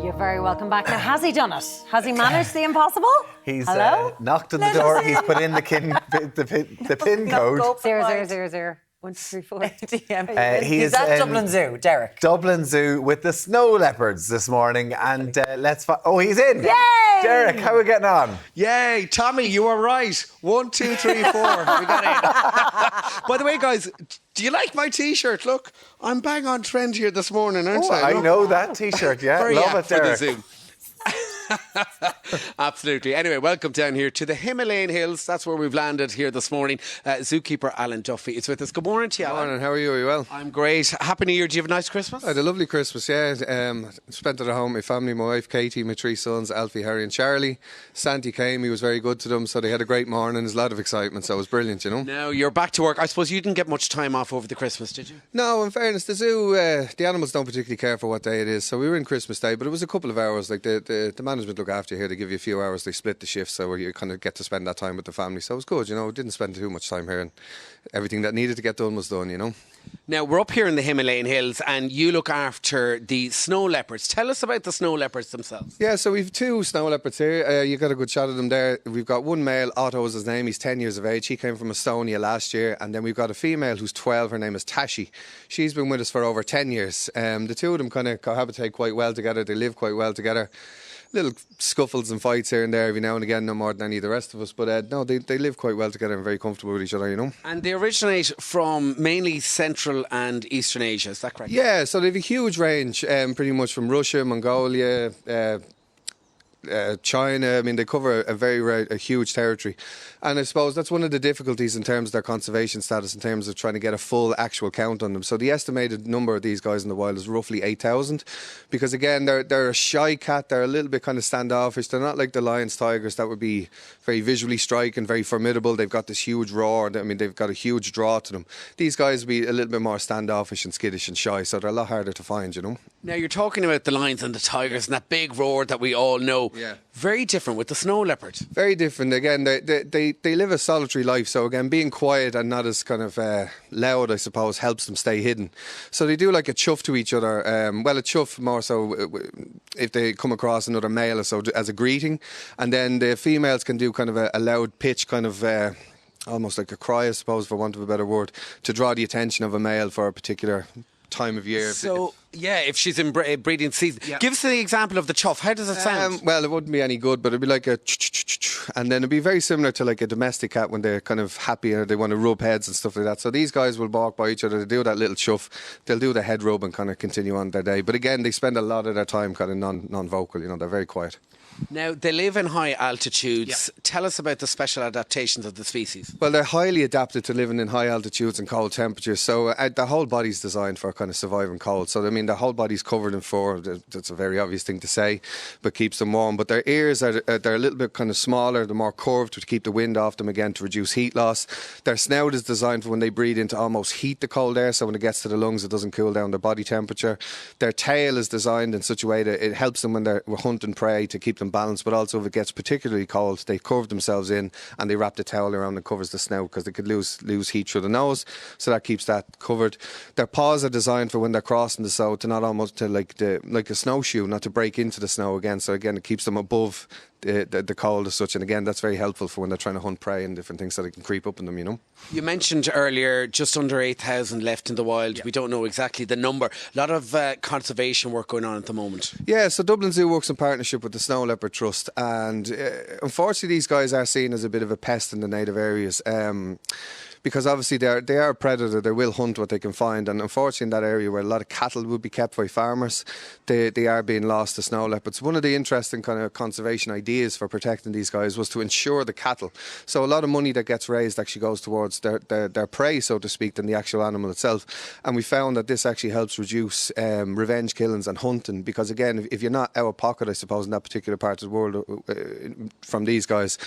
You're very welcome back. Now, has he done it? Has he managed the impossible? He's Hello? knocked on the door. He's put in the pin code. 0000 134. He's at Dublin Zoo, Derek. Dublin Zoo with the snow leopards this morning, and he's in. Yay! Derek, how are we getting on? Yay, Tommy, you were right. 1, 2, 3, 4. We got in. By the way, guys, do you like my T-shirt? Look, I'm bang on trend here this morning, aren't I? I know that T-shirt. Yeah, Very love it, apt for the Derek. zoo. Absolutely. Anyway, welcome down here to the Himalayan Hills. That's where we've landed here this morning. Zookeeper Alan Duffy is with us. Good morning to you, Alan. Good morning. How are you? Are you well? I'm great. Happy New Year. Do you have a nice Christmas? I had a lovely Christmas, yeah. Spent it at home with my family, my wife Katie, my 3 sons, Alfie, Harry and Charlie. Santi came, he was very good to them, so they had a great morning. There's a lot of excitement, so it was brilliant, you know. Now, you're back to work. I suppose you didn't get much time off over the Christmas, did you? No, in fairness, the zoo, the animals don't particularly care for what day it is, so we were in Christmas Day, but it was a couple of hours. Like the management look after you here, they give you a few hours, they split the shifts, so you kind of get to spend that time with the family, so it was good, you know. Didn't spend too much time here, and everything that needed to get done was done, you know. Now, we're up here in the Himalayan Hills and you look after the snow leopards. Tell us about the snow leopards themselves. Yeah, so we've 2 snow leopards here. You got a good shot of them there. We've got one male, Otto is his name, he's 10 years of age. He came from Estonia last year. And then we've got a female who's 12, her name is Tashi. She's been with us for over 10 years. The 2 of them kind of cohabitate quite well together. They live quite well together. Little scuffles and fights here and there every now and again, no more than any of the rest of us, but no, they live quite well together and very comfortable with each other, you know. And they originate from mainly Central and Eastern Asia, is that correct? Yeah, so they have a huge range, pretty much from Russia, Mongolia, China. I mean, they cover a huge territory, and I suppose that's one of the difficulties in terms of their conservation status, in terms of trying to get a full actual count on them. So the estimated number of these guys in the wild is roughly 8,000, because again they're a shy cat. They're a little bit kind of standoffish. They're not like the lions, tigers that would be very visually striking, very formidable. They've got this huge roar. I mean, they've got a huge draw to them. These guys would be a little bit more standoffish and skittish and shy, so they're a lot harder to find, you know. Now, you're talking about the lions and the tigers and that big roar that we all know. Yeah. Very different with the snow leopard. Very different. Again, they live a solitary life, so again, being quiet and not as kind of loud, I suppose, helps them stay hidden. So they do like a chuff to each other. Well, a chuff more so if they come across another male or so as a greeting, and then the females can do kind of a loud pitch, kind of almost like a cry, I suppose, for want of a better word, to draw the attention of a male for a particular time of year. So, yeah, if she's in breeding season. Yeah. Give us the example of the chuff. How does it sound? Well, it wouldn't be any good, but it'd be like a and then it'd be very similar to like a domestic cat when they're kind of happy or they want to rub heads and stuff like that. So these guys will walk by each other, they do that little chuff, they'll do the head rub and kind of continue on their day. But again, they spend a lot of their time kind of non-vocal, you know, they're very quiet. Now, they live in high altitudes. Yeah. Tell us about the special adaptations of the species. Well, they're highly adapted to living in high altitudes and cold temperatures. So their whole body's designed for kind of surviving cold. So, I mean, their whole body's covered in fur. That's a very obvious thing to say, but keeps them warm. But their ears, they're a little bit kind of smaller. They're more curved to keep the wind off them, again, to reduce heat loss. Their snout is designed for when they breathe in to almost heat the cold air. So when it gets to the lungs, it doesn't cool down their body temperature. Their tail is designed in such a way that it helps them when they're hunting prey to keep them balanced. But also if it gets particularly cold, they curve themselves in and they wrap the towel around and covers the snout, because they could lose heat through the nose, so that keeps that covered. Their paws are designed for when they're crossing the snow to not almost to like a snowshoe, not to break into the snow again. So again, it keeps them above the cold as such, and again, that's very helpful for when they're trying to hunt prey and different things, so they can creep up in them, you know. You mentioned earlier just under 8,000 left in the wild. Yeah. We don't know exactly the number. A lot of conservation work going on at the moment. Yeah, so Dublin Zoo works in partnership with the Snow Leopard Trust, and unfortunately these guys are seen as a bit of a pest in the native areas. Because obviously they are a predator, they will hunt what they can find, and unfortunately in that area where a lot of cattle would be kept by farmers, they are being lost to snow leopards. One of the interesting kind of conservation ideas for protecting these guys was to insure the cattle. So a lot of money that gets raised actually goes towards their prey, so to speak, than the actual animal itself. And we found that this actually helps reduce revenge killings and hunting, because again, if you're not out of pocket, I suppose, in that particular part of the world from these guys,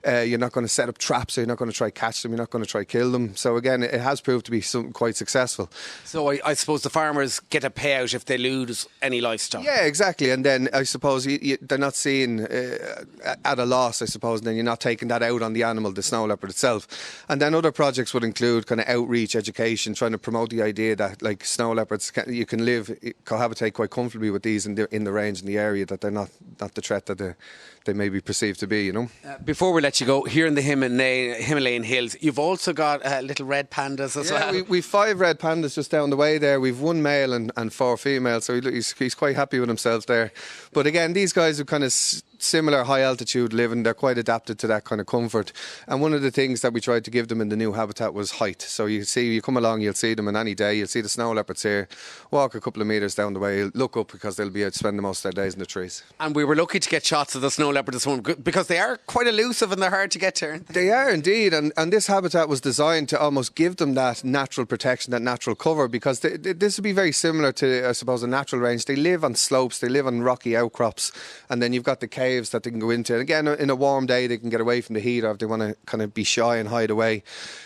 you're not going to set up traps, or you're not going to try catch them, you're not going to try kill kill them. So again, it has proved to be quite successful. So I suppose the farmers get a payout if they lose any livestock. Yeah, exactly. And then I suppose they're not seeing at a loss, I suppose, and then you're not taking that out on the animal, the snow leopard itself. And then other projects would include kind of outreach, education, trying to promote the idea that like snow leopards, you can cohabitate quite comfortably with these in the range, in the area, that they're not the threat that they may be perceived to be, you know. Before we let you go, here in the Himalayan hills, you've also got little red pandas as well. We've 5 red pandas just down the way there. We've 1 male and 4 females, so he's quite happy with himself there. But again, these guys are kind of similar high altitude living. They're quite adapted to that kind of comfort. And one of the things that we tried to give them in the new habitat was height. So you come along, you'll see them on any day. You'll see the snow leopards here, walk a couple of metres down the way, look up because they'll be out spending most of their days in the trees. And we were lucky to get shots of the snow leopard this morning because they are quite elusive and they're hard to get to, aren't they? They are indeed, and this habitat was designed to almost give them that natural protection, that natural cover, because this would be very similar to, I suppose, a natural range. They live on slopes, they live on rocky outcrops, and then you've got the caves that they can go into. And again, in a warm day, they can get away from the heat, or if they want to kind of be shy and hide away.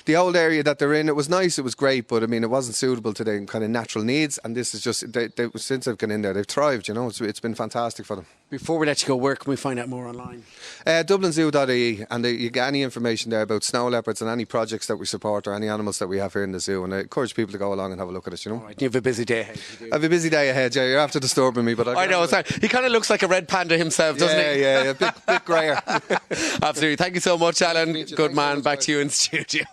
The old area that they're in, it was nice, it was great, but I mean, it wasn't suitable to their kind of natural needs, and this is just, since they've gone in there, they've thrived, you know. It's been fantastic for them. Before we let you go, where can we find out more online? DublinZoo.ie, and you get any information there about snow leopards and any projects that we support or any animals that we have here in the zoo, and I encourage people to go along and have a look at it, you know. All right, you have a busy day ahead. I have a busy day ahead, yeah. You're after disturbing me, but I know, sorry. He kind of looks like a red panda himself, doesn't he? Yeah, a bit grayer. Absolutely. Thank you so much, Alan. Good man. Back to you in studio.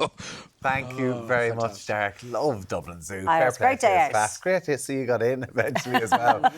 Thank you very much, Derek. Love Dublin Zoo. It's a great day out. Great to see you got in eventually as well.